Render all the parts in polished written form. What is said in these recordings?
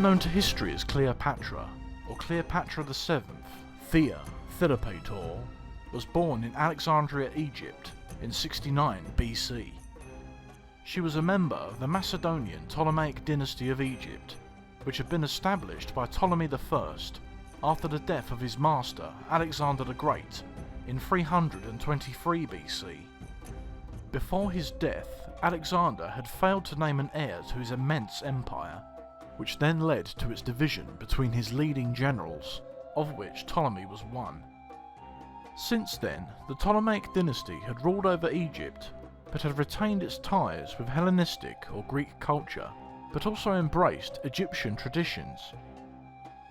known to history as Cleopatra, or Cleopatra VII, Thea Philopator, was born in Alexandria, Egypt in 69 BC. She was a member of the Macedonian Ptolemaic dynasty of Egypt, which had been established by Ptolemy I after the death of his master Alexander the Great in 323 BC. Before his death, Alexander had failed to name an heir to his immense empire, which then led to its division between his leading generals, of which Ptolemy was one. Since then, the Ptolemaic dynasty had ruled over Egypt, but had retained its ties with Hellenistic or Greek culture, but also embraced Egyptian traditions.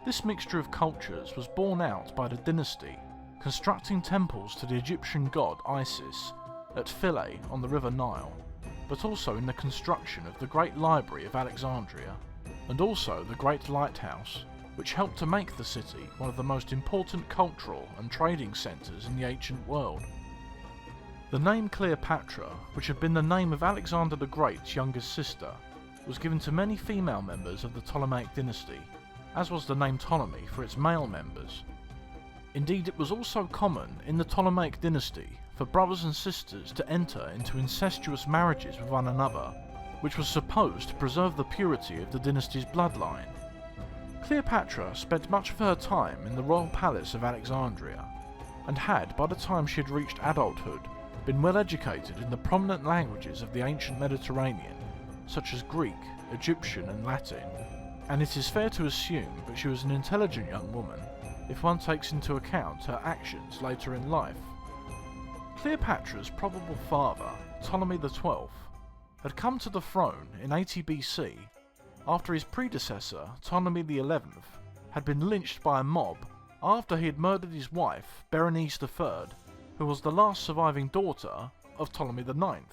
This mixture of cultures was borne out by the dynasty constructing temples to the Egyptian god Isis at Philae on the River Nile, but also in the construction of the Great Library of Alexandria, and also the Great Lighthouse, which helped to make the city one of the most important cultural and trading centres in the ancient world. The name Cleopatra, which had been the name of Alexander the Great's youngest sister, was given to many female members of the Ptolemaic dynasty, as was the name Ptolemy for its male members. Indeed, it was also common in the Ptolemaic dynasty for brothers and sisters to enter into incestuous marriages with one another, which was supposed to preserve the purity of the dynasty's bloodline. Cleopatra spent much of her time in the royal palace of Alexandria, and had, by the time she had reached adulthood, been well educated in the prominent languages of the ancient Mediterranean, such as Greek, Egyptian and Latin, and it is fair to assume that she was an intelligent young woman if one takes into account her actions later in life. Cleopatra's probable father, Ptolemy XII, had come to the throne in 80 BC after his predecessor, Ptolemy XI, had been lynched by a mob after he had murdered his wife, Berenice III, who was the last surviving daughter of Ptolemy IX.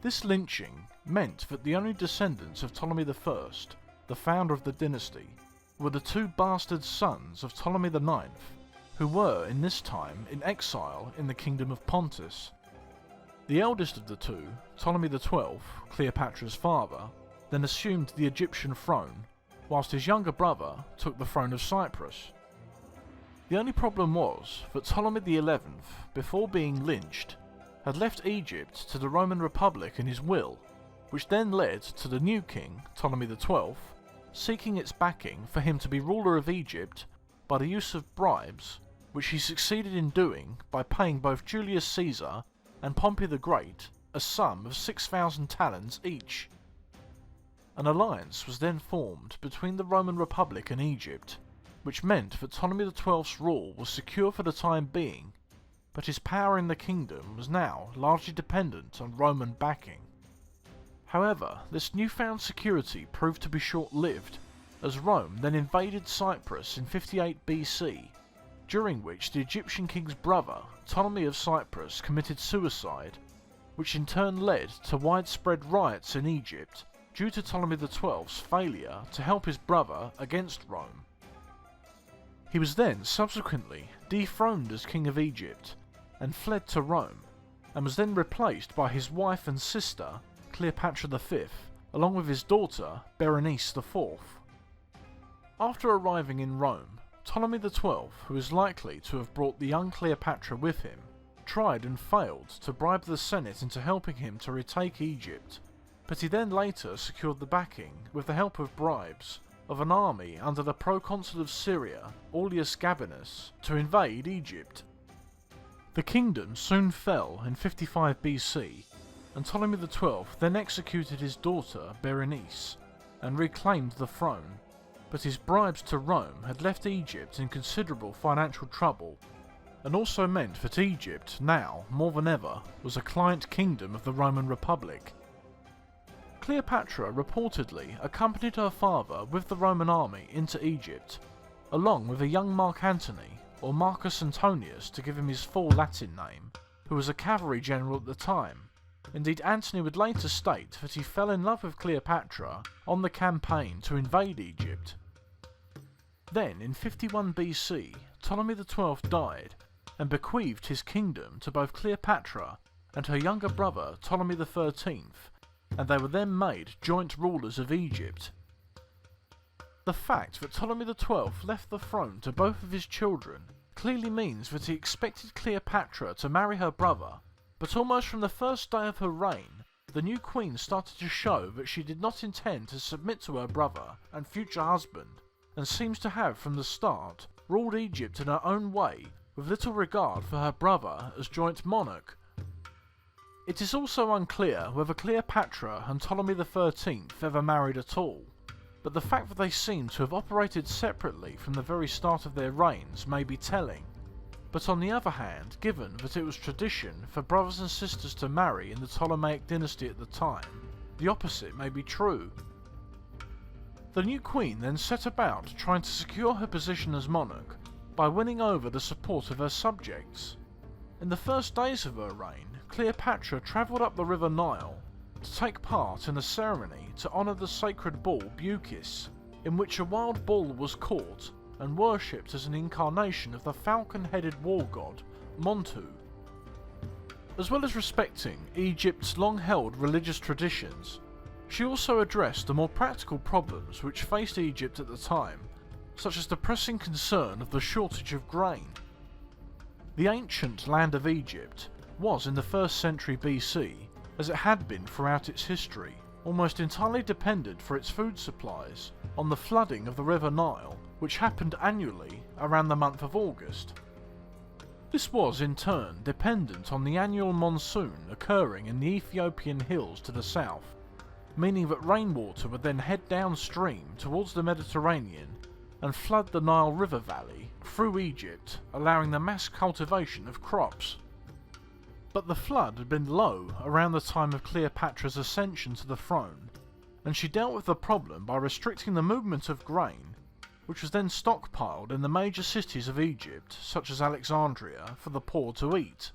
This lynching meant that the only descendants of Ptolemy I, the founder of the dynasty, were the two bastard sons of Ptolemy IX, who were in this time in exile in the kingdom of Pontus. The eldest of the two, Ptolemy XII, Cleopatra's father, then assumed the Egyptian throne, whilst his younger brother took the throne of Cyprus. The only problem was that Ptolemy XI, before being lynched, had left Egypt to the Roman Republic in his will, which then led to the new king, Ptolemy XII, seeking its backing for him to be ruler of Egypt by the use of bribes, which he succeeded in doing by paying both Julius Caesar and Pompey the Great a sum of 6,000 talents each. An alliance was then formed between the Roman Republic and Egypt, which meant that Ptolemy XII's rule was secure for the time being, but his power in the kingdom was now largely dependent on Roman backing. However, this newfound security proved to be short-lived, as Rome then invaded Cyprus in 58 BC, during which the Egyptian king's brother, Ptolemy of Cyprus, committed suicide, which in turn led to widespread riots in Egypt due to Ptolemy XII's failure to help his brother against Rome. He was then subsequently dethroned as king of Egypt and fled to Rome, and was then replaced by his wife and sister, Cleopatra V, along with his daughter, Berenice IV. After arriving in Rome, Ptolemy XII, who is likely to have brought the young Cleopatra with him, tried and failed to bribe the Senate into helping him to retake Egypt, but he then later secured the backing, with the help of bribes, of an army under the proconsul of Syria, Aulus Gabinus, to invade Egypt. The kingdom soon fell in 55 BC, and Ptolemy XII then executed his daughter Berenice and reclaimed the throne, but his bribes to Rome had left Egypt in considerable financial trouble, and also meant that Egypt now, more than ever, was a client kingdom of the Roman Republic. Cleopatra reportedly accompanied her father with the Roman army into Egypt, along with a young Mark Antony, or Marcus Antonius to give him his full Latin name, who was a cavalry general at the time. Indeed, Antony would later state that he fell in love with Cleopatra on the campaign to invade Egypt. Then, in 51 BC, Ptolemy XII died, and bequeathed his kingdom to both Cleopatra and her younger brother Ptolemy XIII, and they were then made joint rulers of Egypt. The fact that Ptolemy XII left the throne to both of his children clearly means that he expected Cleopatra to marry her brother, but almost from the first day of her reign, the new queen started to show that she did not intend to submit to her brother and future husband, and seems to have from the start ruled Egypt in her own way with little regard for her brother as joint monarch. It is also unclear whether Cleopatra and Ptolemy XIII ever married at all, but the fact that they seem to have operated separately from the very start of their reigns may be telling. But on the other hand, given that it was tradition for brothers and sisters to marry in the Ptolemaic dynasty at the time, the opposite may be true. The new queen then set about trying to secure her position as monarch by winning over the support of her subjects. In the first days of her reign, Cleopatra travelled up the river Nile to take part in a ceremony to honour the sacred bull Bukis, in which a wild bull was caught and worshipped as an incarnation of the falcon-headed war god Montu. As well as respecting Egypt's long-held religious traditions, she also addressed the more practical problems which faced Egypt at the time, such as the pressing concern of the shortage of grain. The ancient land of Egypt was in the 1st century BC, as it had been throughout its history, almost entirely dependent for its food supplies on the flooding of the River Nile, which happened annually around the month of August. This was in turn dependent on the annual monsoon occurring in the Ethiopian hills to the south, meaning that rainwater would then head downstream towards the Mediterranean and flood the Nile River Valley through Egypt, allowing the mass cultivation of crops. But the flood had been low around the time of Cleopatra's ascension to the throne, and she dealt with the problem by restricting the movement of grain, which was then stockpiled in the major cities of Egypt, such as Alexandria, for the poor to eat.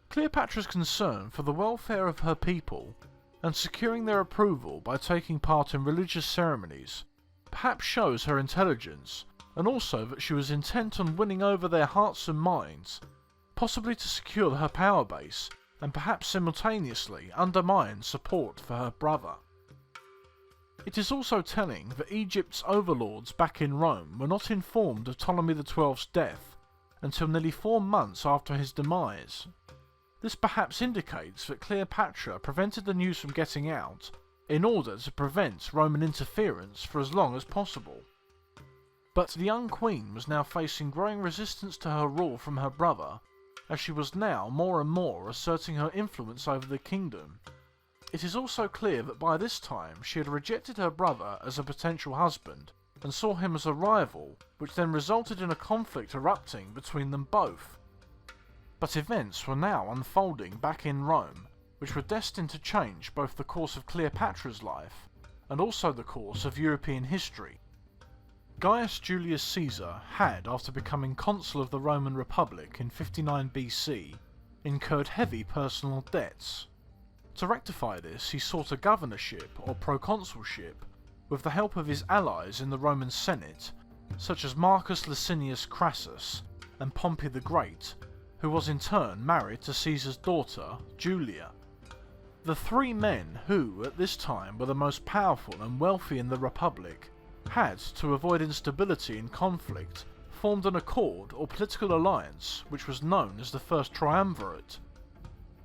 Cleopatra's concern for the welfare of her people and securing their approval by taking part in religious ceremonies perhaps shows her intelligence, and also that she was intent on winning over their hearts and minds, possibly to secure her power base and perhaps simultaneously undermine support for her brother. It is also telling that Egypt's overlords back in Rome were not informed of Ptolemy XII's death until nearly 4 months after his demise. This perhaps indicates that Cleopatra prevented the news from getting out in order to prevent Roman interference for as long as possible. But the young queen was now facing growing resistance to her rule from her brother, as she was now more and more asserting her influence over the kingdom. It is also clear that by this time she had rejected her brother as a potential husband and saw him as a rival, which then resulted in a conflict erupting between them both. But events were now unfolding back in Rome, which were destined to change both the course of Cleopatra's life and also the course of European history. Gaius Julius Caesar had, after becoming consul of the Roman Republic in 59 BC, incurred heavy personal debts. To rectify this, he sought a governorship or proconsulship with the help of his allies in the Roman Senate, such as Marcus Licinius Crassus and Pompey the Great, who was in turn married to Caesar's daughter, Julia. The 3 men who, at this time, were the most powerful and wealthy in the Republic had, to avoid instability and conflict, formed an accord or political alliance which was known as the First Triumvirate.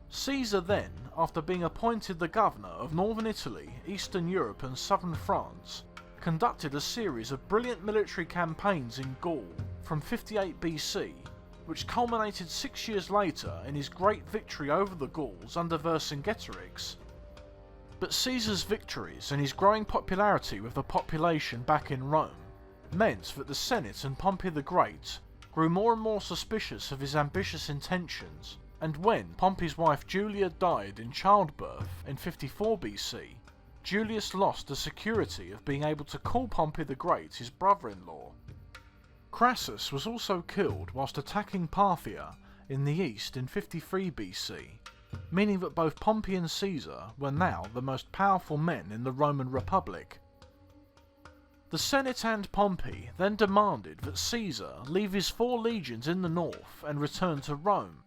Caesar then, after being appointed the governor of northern Italy, eastern Europe and southern France, conducted a series of brilliant military campaigns in Gaul from 58 BC, which culminated 6 years later in his great victory over the Gauls under Vercingetorix. But Caesar's victories and his growing popularity with the population back in Rome meant that the Senate and Pompey the Great grew more and more suspicious of his ambitious intentions, and when Pompey's wife Julia died in childbirth in 54 BC, Julius lost the security of being able to call Pompey the Great his brother-in-law. Crassus was also killed whilst attacking Parthia in the east in 53 BC, meaning that both Pompey and Caesar were now the most powerful men in the Roman Republic. The Senate and Pompey then demanded that Caesar leave his 4 legions in the north and return to Rome,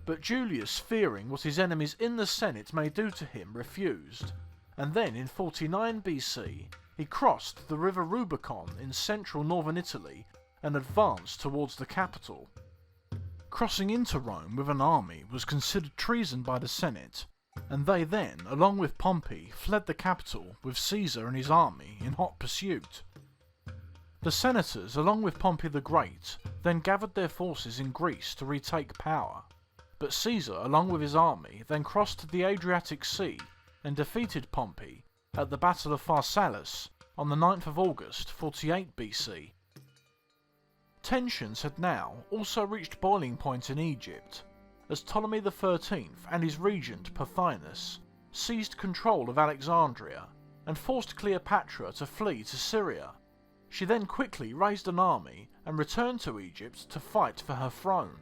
but Julius, fearing what his enemies in the Senate may do to him, refused, and then in 49 BC he crossed the river Rubicon in central northern Italy and advanced towards the capital. Crossing into Rome with an army was considered treason by the Senate, and they then, along with Pompey, fled the capital with Caesar and his army in hot pursuit. The senators, along with Pompey the Great, then gathered their forces in Greece to retake power, but Caesar, along with his army, then crossed the Adriatic Sea and defeated Pompey at the Battle of Pharsalus on the 9th of August 48 BC. Tensions had now also reached boiling point in Egypt, as Ptolemy XIII and his regent Pothinus seized control of Alexandria and forced Cleopatra to flee to Syria. She then quickly raised an army and returned to Egypt to fight for her throne.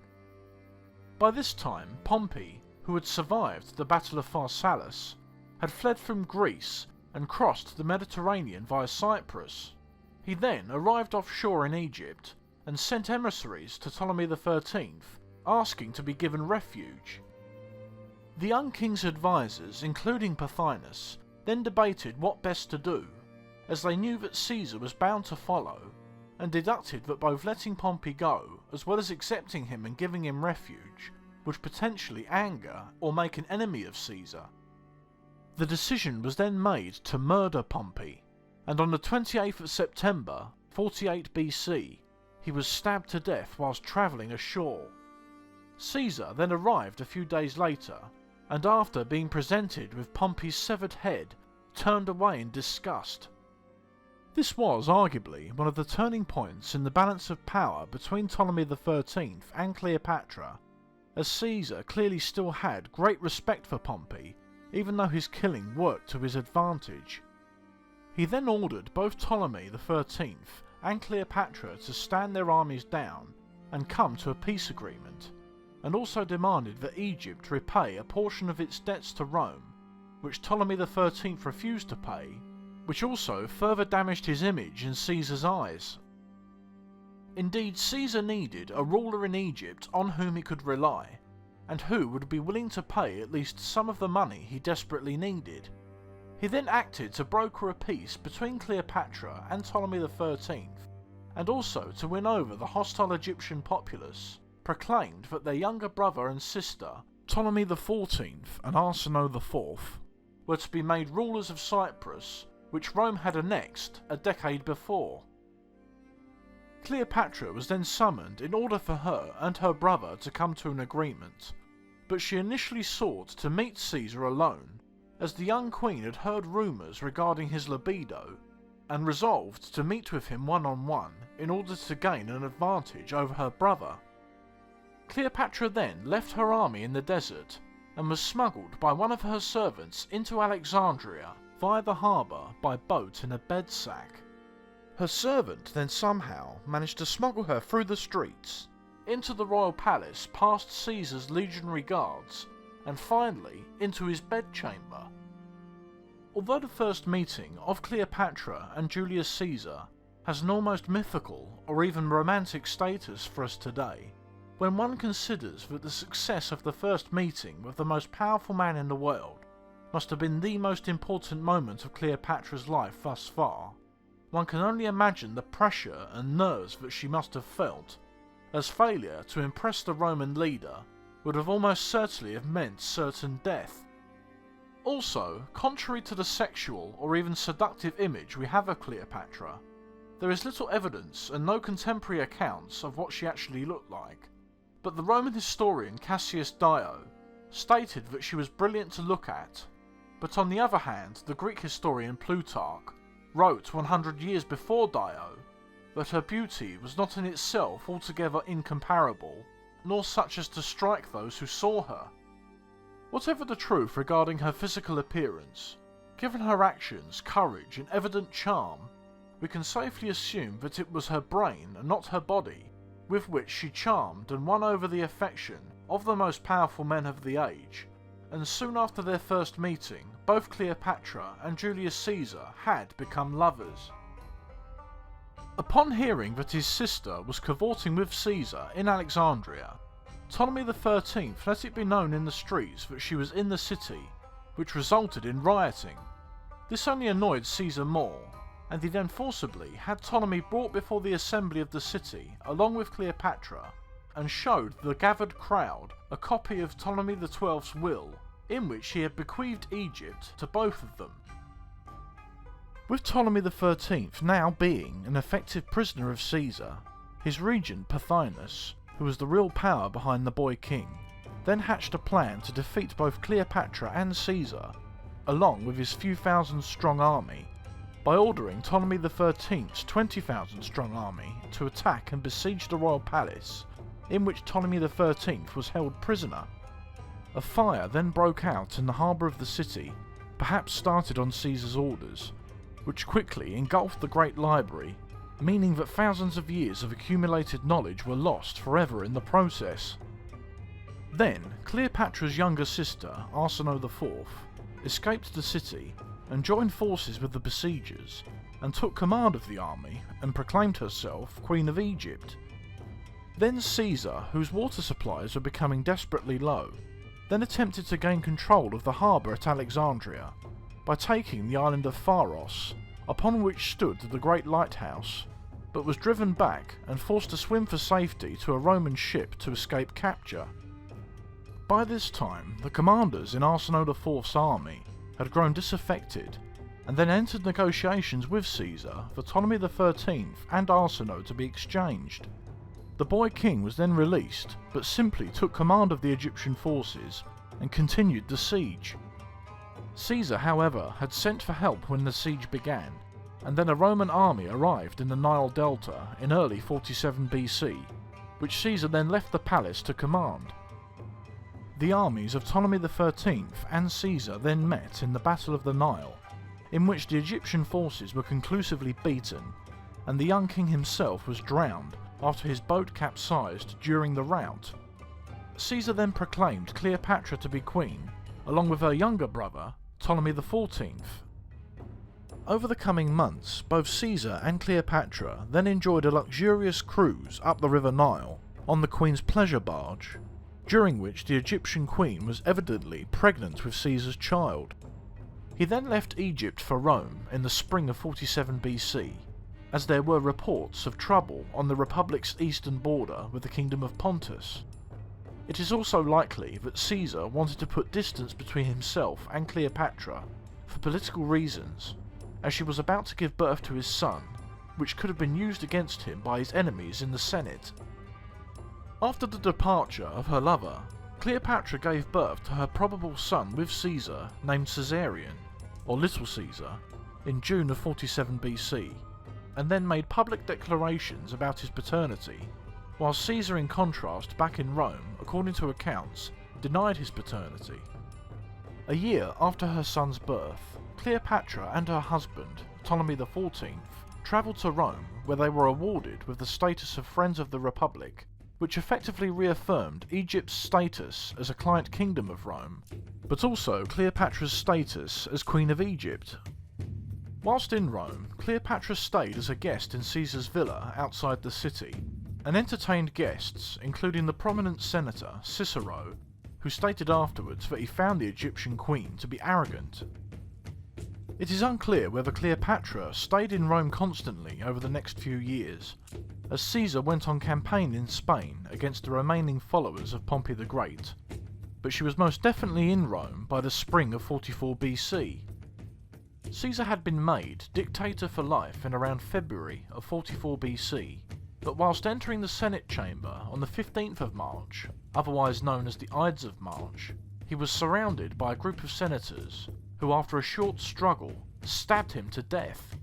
By this time, Pompey, who had survived the Battle of Pharsalus, had fled from Greece and crossed the Mediterranean via Cyprus. He then arrived offshore in Egypt and sent emissaries to Ptolemy XIII, asking to be given refuge. The young king's advisors, including Pothinus, then debated what best to do, as they knew that Caesar was bound to follow, and deducted that both letting Pompey go, as well as accepting him and giving him refuge, would potentially anger or make an enemy of Caesar. The decision was then made to murder Pompey, and on the 28th of September, 48 BC, he was stabbed to death whilst travelling ashore. Caesar then arrived a few days later, and after being presented with Pompey's severed head, turned away in disgust. This was arguably one of the turning points in the balance of power between Ptolemy XIII and Cleopatra, as Caesar clearly still had great respect for Pompey, even though his killing worked to his advantage. He then ordered both Ptolemy XIII and Cleopatra to stand their armies down and come to a peace agreement, and also demanded that Egypt repay a portion of its debts to Rome, which Ptolemy XIII refused to pay, which also further damaged his image in Caesar's eyes. Indeed, Caesar needed a ruler in Egypt on whom he could rely, and who would be willing to pay at least some of the money he desperately needed. He then acted to broker a peace between Cleopatra and Ptolemy XIII, and also to win over the hostile Egyptian populace, proclaimed that their younger brother and sister, Ptolemy XIV and Arsinoe IV, were to be made rulers of Cyprus, which Rome had annexed a decade before. Cleopatra was then summoned in order for her and her brother to come to an agreement, but she initially sought to meet Caesar alone, as the young queen had heard rumours regarding his libido, and resolved to meet with him one-on-one in order to gain an advantage over her brother. Cleopatra then left her army in the desert, and was smuggled by one of her servants into Alexandria via the harbour by boat in a bed sack. Her servant then somehow managed to smuggle her through the streets, into the royal palace past Caesar's legionary guards, and finally into his bedchamber. Although the first meeting of Cleopatra and Julius Caesar has an almost mythical or even romantic status for us today, when one considers that the success of the first meeting with the most powerful man in the world must have been the most important moment of Cleopatra's life thus far, one can only imagine the pressure and nerves that she must have felt, as failure to impress the Roman leader would have almost certainly have meant certain death. Also, contrary to the sexual or even seductive image we have of Cleopatra, there is little evidence and no contemporary accounts of what she actually looked like, but the Roman historian Cassius Dio stated that she was brilliant to look at, but on the other hand, the Greek historian Plutarch wrote 100 years before Dio that her beauty was not in itself altogether incomparable, nor such as to strike those who saw her. Whatever the truth regarding her physical appearance, given her actions, courage and evident charm, we can safely assume that it was her brain and not her body with which she charmed and won over the affection of the most powerful men of the age, and soon after their first meeting, both Cleopatra and Julius Caesar had become lovers. Upon hearing that his sister was cavorting with Caesar in Alexandria, Ptolemy XIII let it be known in the streets that she was in the city, which resulted in rioting. This only annoyed Caesar more, and he then forcibly had Ptolemy brought before the assembly of the city along with Cleopatra, and showed the gathered crowd a copy of Ptolemy XII's will, in which he had bequeathed Egypt to both of them. With Ptolemy XIII now being an effective prisoner of Caesar, his regent Pothinus, who was the real power behind the boy king, then hatched a plan to defeat both Cleopatra and Caesar, along with his few thousand strong army, by ordering Ptolemy XIII's 20,000 strong army to attack and besiege the royal palace, in which Ptolemy XIII was held prisoner. A fire then broke out in the harbour of the city, perhaps started on Caesar's orders, which quickly engulfed the great library, meaning that thousands of years of accumulated knowledge were lost forever in the process. Then, Cleopatra's younger sister, Arsinoe IV, escaped the city and joined forces with the besiegers, and took command of the army and proclaimed herself Queen of Egypt. Then Caesar, whose water supplies were becoming desperately low, then attempted to gain control of the harbour at Alexandria by taking the island of Pharos, upon which stood the great lighthouse, but was driven back and forced to swim for safety to a Roman ship to escape capture. By this time, the commanders in Arsinoe IV's army had grown disaffected, and then entered negotiations with Caesar for Ptolemy XIII and Arsinoe to be exchanged. The boy king was then released, but simply took command of the Egyptian forces and continued the siege. Caesar, however, had sent for help when the siege began, and then a Roman army arrived in the Nile Delta in early 47 BC, which Caesar then left the palace to command. The armies of Ptolemy XIII and Caesar then met in the Battle of the Nile, in which the Egyptian forces were conclusively beaten, and the young king himself was drowned after his boat capsized during the rout. Caesar then proclaimed Cleopatra to be queen, along with her younger brother, Ptolemy XIV. Over the coming months, both Caesar and Cleopatra then enjoyed a luxurious cruise up the River Nile on the Queen's pleasure barge, during which the Egyptian queen was evidently pregnant with Caesar's child. He then left Egypt for Rome in the spring of 47 BC, as there were reports of trouble on the Republic's eastern border with the Kingdom of Pontus. It is also likely that Caesar wanted to put distance between himself and Cleopatra for political reasons, as she was about to give birth to his son, which could have been used against him by his enemies in the Senate. After the departure of her lover, Cleopatra gave birth to her probable son with Caesar named Caesarion, or Little Caesar, in June of 47 BC, and then made public declarations about his paternity, while Caesar in contrast back in Rome, according to accounts, denied his paternity. A year after her son's birth, Cleopatra and her husband, Ptolemy XIV, travelled to Rome, where they were awarded with the status of Friends of the Republic, which effectively reaffirmed Egypt's status as a client kingdom of Rome, but also Cleopatra's status as Queen of Egypt. Whilst in Rome, Cleopatra stayed as a guest in Caesar's villa outside the city, and entertained guests including the prominent senator Cicero, who stated afterwards that he found the Egyptian queen to be arrogant. It is unclear whether Cleopatra stayed in Rome constantly over the next few years, as Caesar went on campaign in Spain against the remaining followers of Pompey the Great, but she was most definitely in Rome by the spring of 44 BC. Caesar had been made dictator for life in around February of 44 BC, but whilst entering the Senate chamber on the 15th of March, otherwise known as the Ides of March, he was surrounded by a group of senators who, after a short struggle, stabbed him to death.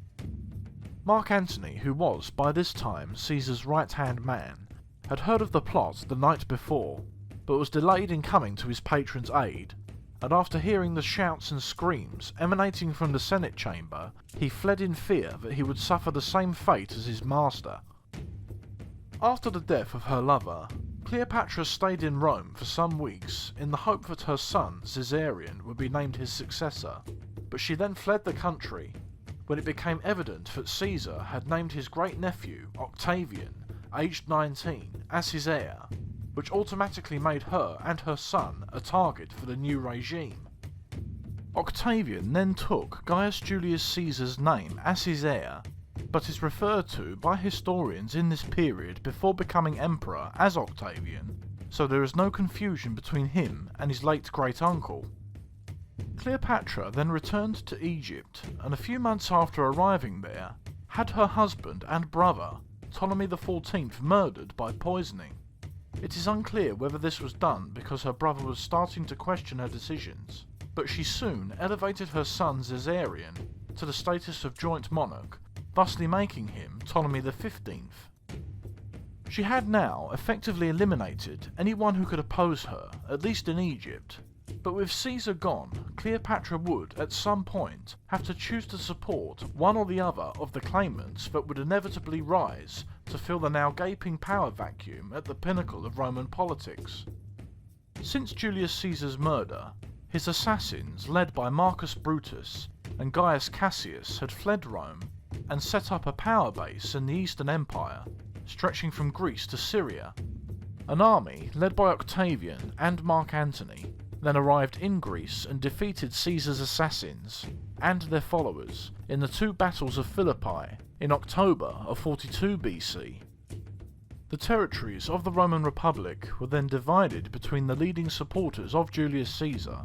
Mark Antony, who was by this time Caesar's right-hand man, had heard of the plot the night before, but was delayed in coming to his patron's aid, and after hearing the shouts and screams emanating from the Senate chamber, he fled in fear that he would suffer the same fate as his master. After the death of her lover, Cleopatra stayed in Rome for some weeks in the hope that her son, Caesarion, would be named his successor, but she then fled the country when it became evident that Caesar had named his great-nephew, Octavian, aged 19, as his heir, which automatically made her and her son a target for the new regime. Octavian then took Gaius Julius Caesar's name as his heir, but is referred to by historians in this period before becoming emperor as Octavian, so there is no confusion between him and his late great-uncle. Cleopatra then returned to Egypt, and a few months after arriving there, had her husband and brother, Ptolemy XIV, murdered by poisoning. It is unclear whether this was done because her brother was starting to question her decisions, but she soon elevated her son Caesarion to the status of joint monarch, thusly making him Ptolemy XV. She had now effectively eliminated anyone who could oppose her, at least in Egypt, but with Caesar gone, Cleopatra would, at some point, have to choose to support one or the other of the claimants that would inevitably rise to fill the now gaping power vacuum at the pinnacle of Roman politics. Since Julius Caesar's murder, his assassins, led by Marcus Brutus and Gaius Cassius, had fled Rome and set up a power base in the Eastern Empire, stretching from Greece to Syria. An army, led by Octavian and Mark Antony, then arrived in Greece and defeated Caesar's assassins and their followers in the two battles of Philippi in October of 42 BC. The territories of the Roman Republic were then divided between the leading supporters of Julius Caesar,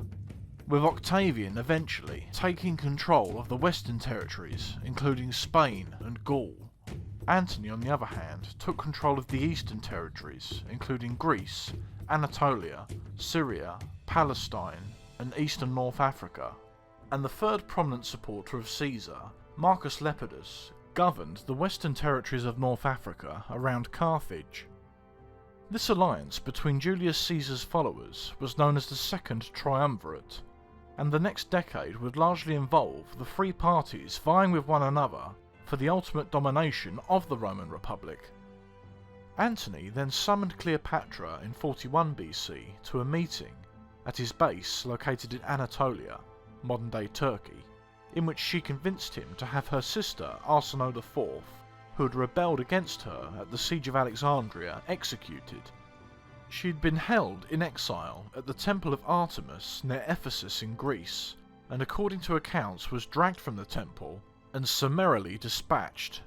with Octavian eventually taking control of the western territories, including Spain and Gaul. Antony, on the other hand, took control of the eastern territories, including Greece, Anatolia, Syria, Palestine, and eastern North Africa. And the third prominent supporter of Caesar, Marcus Lepidus, governed the western territories of North Africa around Carthage. This alliance between Julius Caesar's followers was known as the Second Triumvirate, and the next decade would largely involve the three parties vying with one another for the ultimate domination of the Roman Republic. Antony then summoned Cleopatra in 41 BC to a meeting at his base located in Anatolia, modern-day Turkey, in which she convinced him to have her sister Arsinoe IV, who had rebelled against her at the Siege of Alexandria, executed. She had been held in exile at the Temple of Artemis near Ephesus in Greece, and according to accounts was dragged from the temple and summarily dispatched.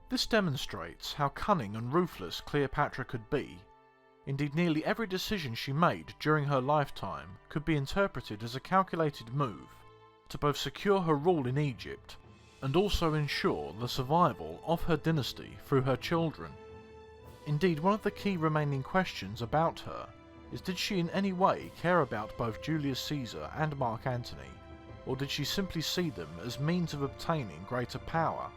This demonstrates how cunning and ruthless Cleopatra could be. Indeed, nearly every decision she made during her lifetime could be interpreted as a calculated move to both secure her rule in Egypt and also ensure the survival of her dynasty through her children. Indeed, one of the key remaining questions about her is, did she in any way care about both Julius Caesar and Mark Antony, or did she simply see them as means of obtaining greater power?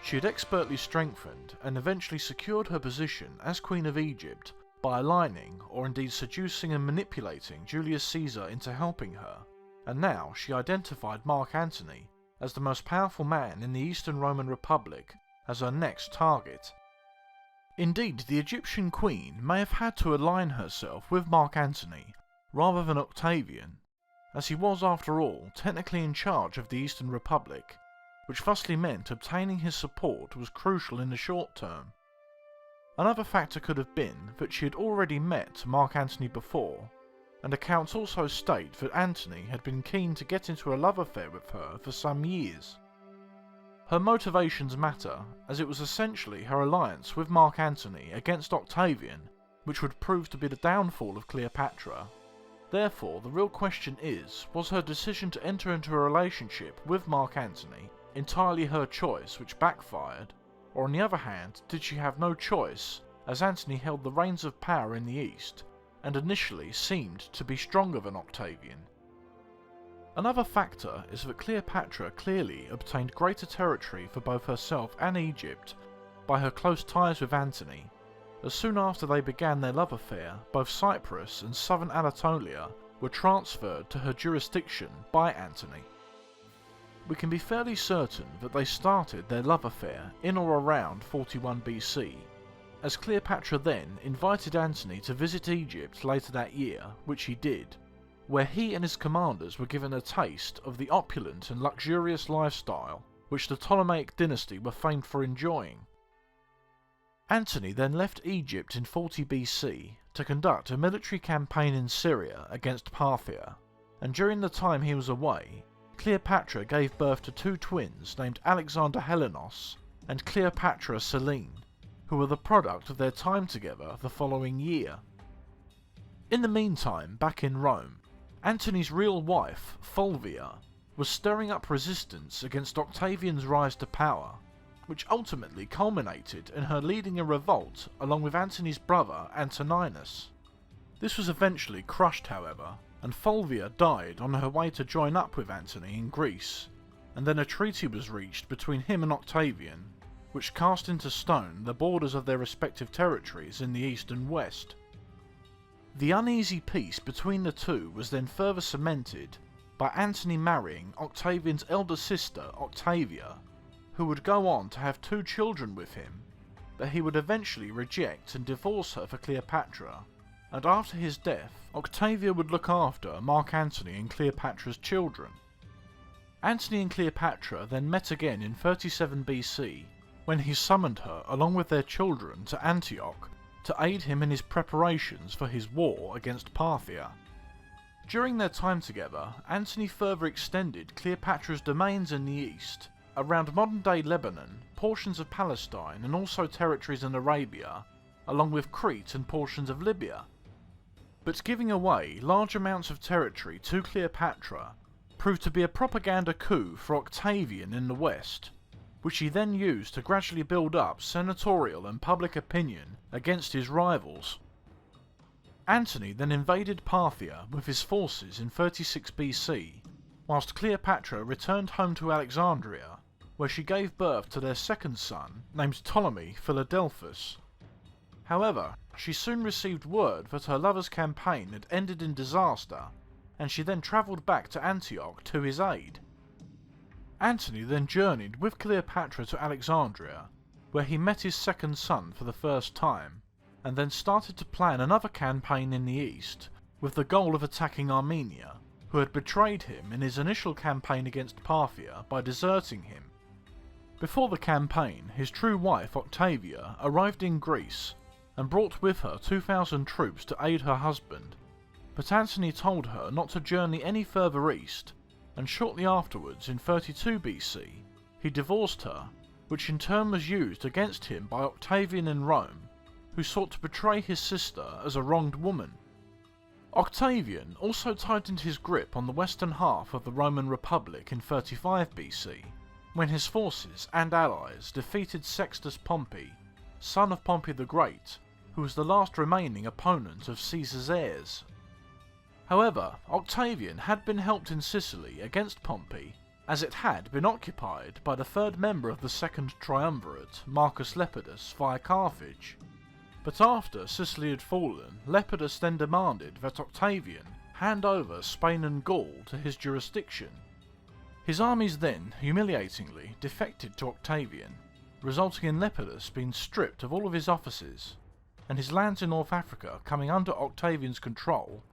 She had expertly strengthened and eventually secured her position as Queen of Egypt by aligning, or indeed seducing and manipulating, Julius Caesar into helping her, and now she identified Mark Antony as the most powerful man in the Eastern Roman Republic as her next target. Indeed, the Egyptian queen may have had to align herself with Mark Antony rather than Octavian, as he was after all technically in charge of the Eastern Republic, which thusly meant obtaining his support was crucial in the short term. Another factor could have been that she had already met Mark Antony before, and accounts also state that Antony had been keen to get into a love affair with her for some years. Her motivations matter, as it was essentially her alliance with Mark Antony against Octavian which would prove to be the downfall of Cleopatra. Therefore, the real question is, was her decision to enter into a relationship with Mark Antony entirely her choice which backfired, or on the other hand, did she have no choice as Antony held the reins of power in the East and initially seemed to be stronger than Octavian? Another factor is that Cleopatra clearly obtained greater territory for both herself and Egypt by her close ties with Antony, as soon after they began their love affair, both Cyprus and southern Anatolia were transferred to her jurisdiction by Antony. We can be fairly certain that they started their love affair in or around 41 BC, as Cleopatra then invited Antony to visit Egypt later that year, which he did, where he and his commanders were given a taste of the opulent and luxurious lifestyle which the Ptolemaic dynasty were famed for enjoying. Antony then left Egypt in 40 BC to conduct a military campaign in Syria against Parthia, and during the time he was away, Cleopatra gave birth to two twins named Alexander Helenos and Cleopatra Selene, who were the product of their time together the following year. In the meantime, back in Rome, Antony's real wife, Fulvia, was stirring up resistance against Octavian's rise to power, which ultimately culminated in her leading a revolt along with Antony's brother Antoninus. This was eventually crushed, however, and Fulvia died on her way to join up with Antony in Greece, and then a treaty was reached between him and Octavian, which cast into stone the borders of their respective territories in the east and west. The uneasy peace between the two was then further cemented by Antony marrying Octavian's elder sister Octavia, who would go on to have two children with him, but he would eventually reject and divorce her for Cleopatra, and after his death, Octavia would look after Mark Antony and Cleopatra's children. Antony and Cleopatra then met again in 37 BC, when he summoned her along with their children to Antioch to aid him in his preparations for his war against Parthia. During their time together, Antony further extended Cleopatra's domains in the east, around modern-day Lebanon, portions of Palestine and also territories in Arabia, along with Crete and portions of Libya. But giving away large amounts of territory to Cleopatra proved to be a propaganda coup for Octavian in the west, which he then used to gradually build up senatorial and public opinion against his rivals. Antony then invaded Parthia with his forces in 36 BC, whilst Cleopatra returned home to Alexandria, where she gave birth to their second son, named Ptolemy Philadelphus. However, she soon received word that her lover's campaign had ended in disaster, and she then travelled back to Antioch to his aid. Antony then journeyed with Cleopatra to Alexandria, where he met his second son for the first time, and then started to plan another campaign in the east, with the goal of attacking Armenia, who had betrayed him in his initial campaign against Parthia by deserting him. Before the campaign, his true wife Octavia arrived in Greece, and brought with her 2,000 troops to aid her husband, but Antony told her not to journey any further east, and shortly afterwards, in 32 BC, he divorced her, which in turn was used against him by Octavian in Rome, who sought to portray his sister as a wronged woman. Octavian also tightened his grip on the western half of the Roman Republic in 35 BC, when his forces and allies defeated Sextus Pompey, son of Pompey the Great, who was the last remaining opponent of Caesar's heirs. However, Octavian had been helped in Sicily against Pompey, as it had been occupied by the third member of the second triumvirate, Marcus Lepidus, via Carthage. But after Sicily had fallen, Lepidus then demanded that Octavian hand over Spain and Gaul to his jurisdiction. His armies then, humiliatingly, defected to Octavian, resulting in Lepidus being stripped of all of his offices, and his lands in North Africa coming under Octavian's control,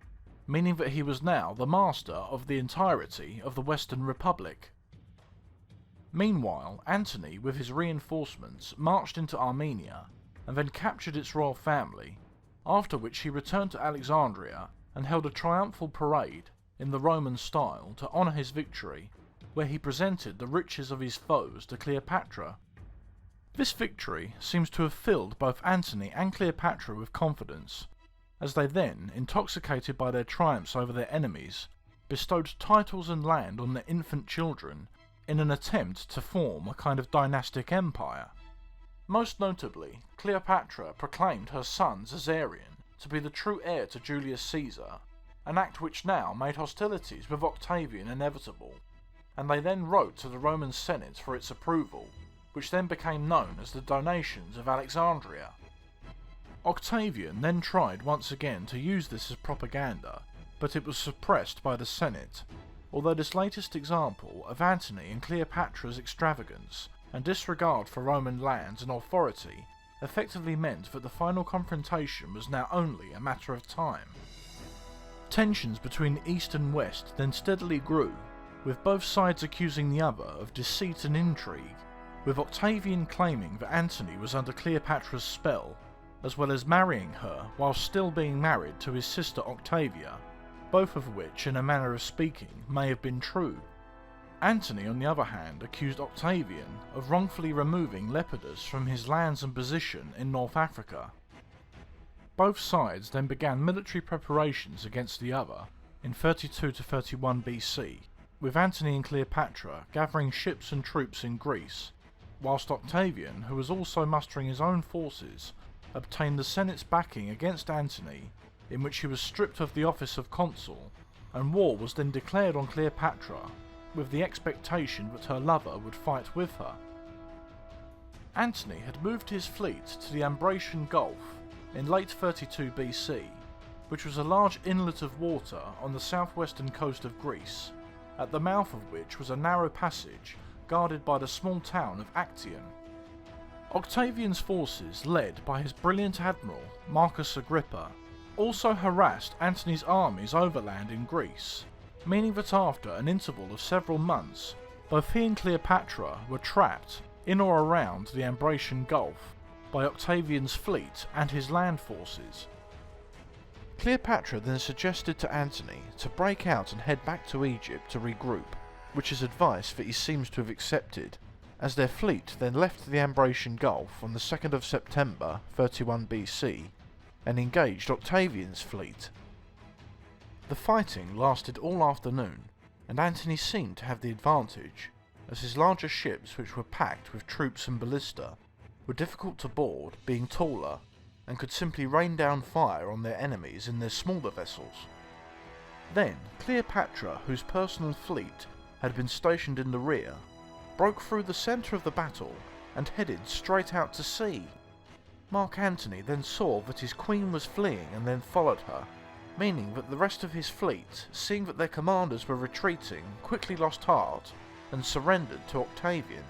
meaning that he was now the master of the entirety of the Western Republic. Meanwhile, Antony, with his reinforcements, marched into Armenia, and then captured its royal family, after which he returned to Alexandria and held a triumphal parade, in the Roman style, to honour his victory, where he presented the riches of his foes to Cleopatra. This victory seems to have filled both Antony and Cleopatra with confidence, as they then, intoxicated by their triumphs over their enemies, bestowed titles and land on their infant children in an attempt to form a kind of dynastic empire. Most notably, Cleopatra proclaimed her son Caesarion to be the true heir to Julius Caesar, an act which now made hostilities with Octavian inevitable, and they then wrote to the Roman Senate for its approval, which then became known as the Donations of Alexandria. Octavian then tried once again to use this as propaganda, but it was suppressed by the Senate, although this latest example of Antony and Cleopatra's extravagance and disregard for Roman lands and authority effectively meant that the final confrontation was now only a matter of time. Tensions between East and West then steadily grew, with both sides accusing the other of deceit and intrigue, with Octavian claiming that Antony was under Cleopatra's spell, as well as marrying her while still being married to his sister Octavia, both of which, in a manner of speaking, may have been true. Antony, on the other hand, accused Octavian of wrongfully removing Lepidus from his lands and position in North Africa. Both sides then began military preparations against the other in 32 to 31 BC, with Antony and Cleopatra gathering ships and troops in Greece, whilst Octavian, who was also mustering his own forces, obtained the Senate's backing against Antony, in which he was stripped of the office of consul, and war was then declared on Cleopatra, with the expectation that her lover would fight with her. Antony had moved his fleet to the Ambracian Gulf in late 32 BC, which was a large inlet of water on the southwestern coast of Greece, at the mouth of which was a narrow passage guarded by the small town of Actium. Octavian's forces, led by his brilliant admiral Marcus Agrippa, also harassed Antony's armies overland in Greece, meaning that after an interval of several months, both he and Cleopatra were trapped in or around the Ambracian Gulf by Octavian's fleet and his land forces. Cleopatra then suggested to Antony to break out and head back to Egypt to regroup, which is advice that he seems to have accepted, as their fleet then left the Ambracian Gulf on the 2nd of September 31 BC and engaged Octavian's fleet. The fighting lasted all afternoon, and Antony seemed to have the advantage, as his larger ships, which were packed with troops and ballista, were difficult to board, being taller, and could simply rain down fire on their enemies in their smaller vessels. Then Cleopatra, whose personal fleet had been stationed in the rear, broke through the centre of the battle and headed straight out to sea. Mark Antony then saw that his queen was fleeing and then followed her, meaning that the rest of his fleet, seeing that their commanders were retreating, quickly lost heart and surrendered to Octavian.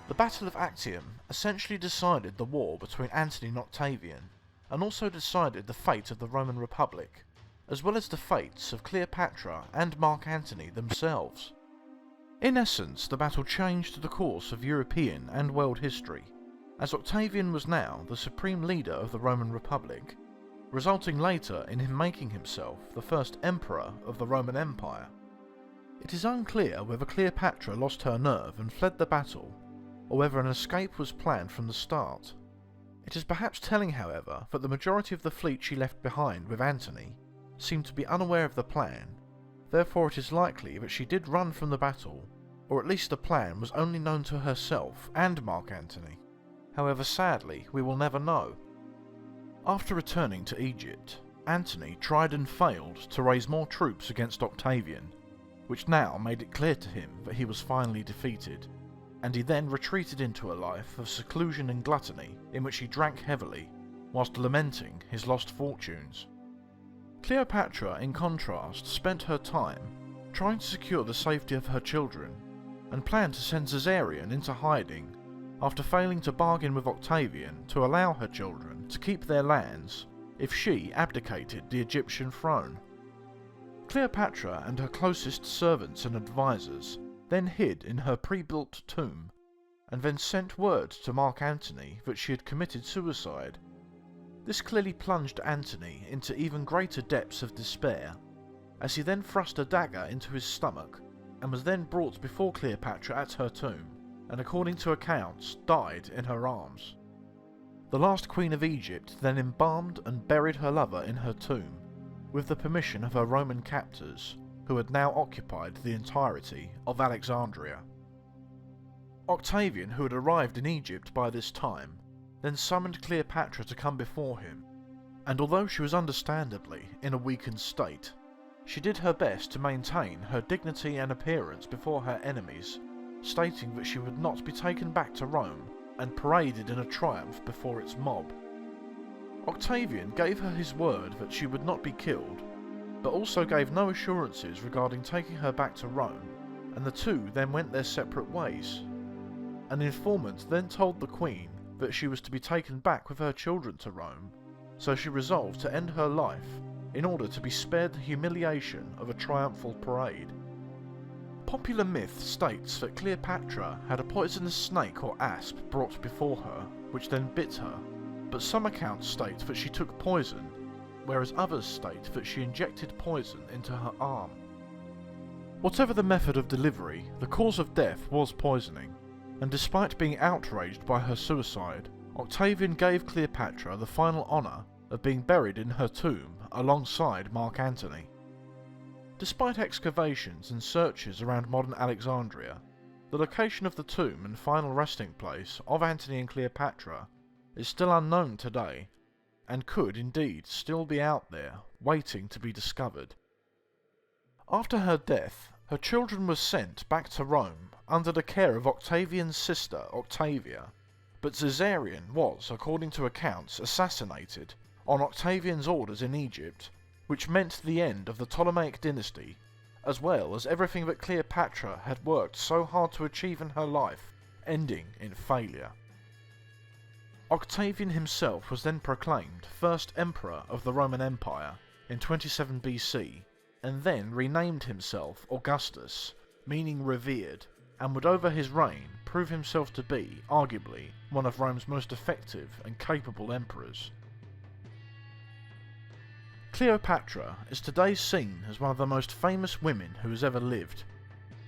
The Battle of Actium essentially decided the war between Antony and Octavian, and also decided the fate of the Roman Republic, as well as the fates of Cleopatra and Mark Antony themselves. In essence, the battle changed the course of European and world history, as Octavian was now the supreme leader of the Roman Republic, resulting later in him making himself the first emperor of the Roman Empire. It is unclear whether Cleopatra lost her nerve and fled the battle, or whether an escape was planned from the start. It is perhaps telling, however, that the majority of the fleet she left behind with Antony seemed to be unaware of the plan, therefore it is likely that she did run from the battle, or at least the plan was only known to herself and Mark Antony. However, sadly, we will never know. After returning to Egypt, Antony tried and failed to raise more troops against Octavian, which now made it clear to him that he was finally defeated, and he then retreated into a life of seclusion and gluttony in which he drank heavily, whilst lamenting his lost fortunes. Cleopatra, in contrast, spent her time trying to secure the safety of her children, and planned to send Caesarion into hiding after failing to bargain with Octavian to allow her children to keep their lands if she abdicated the Egyptian throne. Cleopatra and her closest servants and advisors then hid in her pre-built tomb, and then sent word to Mark Antony that she had committed suicide. This clearly plunged Antony into even greater depths of despair, as he then thrust a dagger into his stomach, and was then brought before Cleopatra at her tomb, and according to accounts, died in her arms. The last queen of Egypt then embalmed and buried her lover in her tomb, with the permission of her Roman captors, who had now occupied the entirety of Alexandria. Octavian, who had arrived in Egypt by this time, then summoned Cleopatra to come before him, and although she was understandably in a weakened state, she did her best to maintain her dignity and appearance before her enemies, stating that she would not be taken back to Rome and paraded in a triumph before its mob. Octavian gave her his word that she would not be killed, but also gave no assurances regarding taking her back to Rome, and the two then went their separate ways. An informant then told the Queen that she was to be taken back with her children to Rome, so she resolved to end her life in order to be spared the humiliation of a triumphal parade. Popular myth states that Cleopatra had a poisonous snake or asp brought before her, which then bit her, but some accounts state that she took poison, whereas others state that she injected poison into her arm. Whatever the method of delivery, the cause of death was poisoning, and despite being outraged by her suicide, Octavian gave Cleopatra the final honour of being buried in her tomb alongside Mark Antony. Despite excavations and searches around modern Alexandria, the location of the tomb and final resting place of Antony and Cleopatra is still unknown today, and could indeed still be out there, waiting to be discovered. After her death, her children were sent back to Rome under the care of Octavian's sister Octavia, but Caesarion was, according to accounts, assassinated on Octavian's orders in Egypt, which meant the end of the Ptolemaic dynasty, as well as everything that Cleopatra had worked so hard to achieve in her life, ending in failure. Octavian himself was then proclaimed first emperor of the Roman Empire in 27 BC, and then renamed himself Augustus, meaning revered, and would over his reign prove himself to be, arguably, one of Rome's most effective and capable emperors. Cleopatra is today seen as one of the most famous women who has ever lived.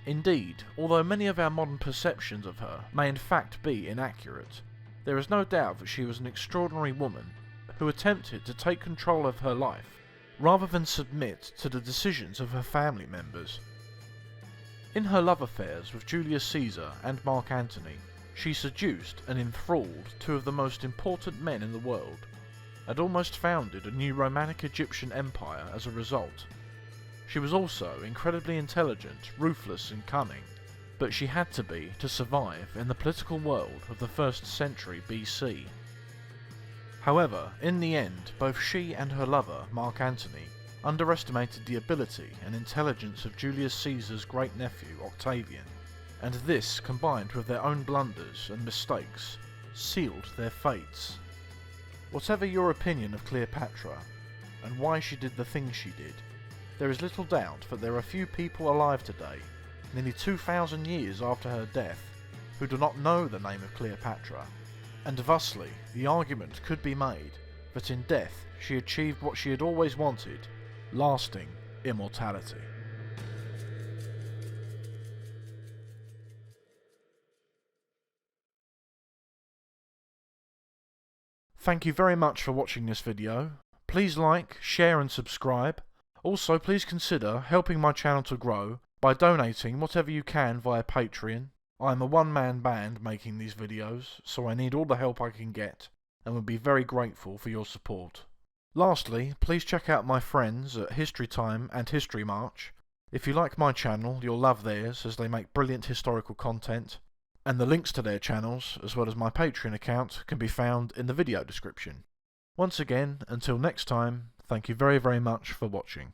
Indeed, although many of our modern perceptions of her may in fact be inaccurate, there is no doubt that she was an extraordinary woman who attempted to take control of her life rather than submit to the decisions of her family members. In her love affairs with Julius Caesar and Mark Antony, she seduced and enthralled two of the most important men in the world, and almost founded a new Romanic Egyptian empire as a result. She was also incredibly intelligent, ruthless and cunning, but she had to be to survive in the political world of the 1st century BC. However, in the end, both she and her lover, Mark Antony, underestimated the ability and intelligence of Julius Caesar's great-nephew, Octavian, and this, combined with their own blunders and mistakes, sealed their fates. Whatever your opinion of Cleopatra, and why she did the things she did, there is little doubt that there are few people alive today, nearly 2,000 years after her death, who do not know the name of Cleopatra, and thusly the argument could be made that in death she achieved what she had always wanted, lasting immortality. Thank you very much for watching this video. Please like, share and subscribe. Also, please consider helping my channel to grow by donating whatever you can via Patreon. I am a one-man band making these videos, so I need all the help I can get, and would be very grateful for your support. Lastly, please check out my friends at History Time and History March. If you like my channel, you'll love theirs, as they make brilliant historical content, and the links to their channels, as well as my Patreon account, can be found in the video description. Once again, until next time, thank you very much for watching.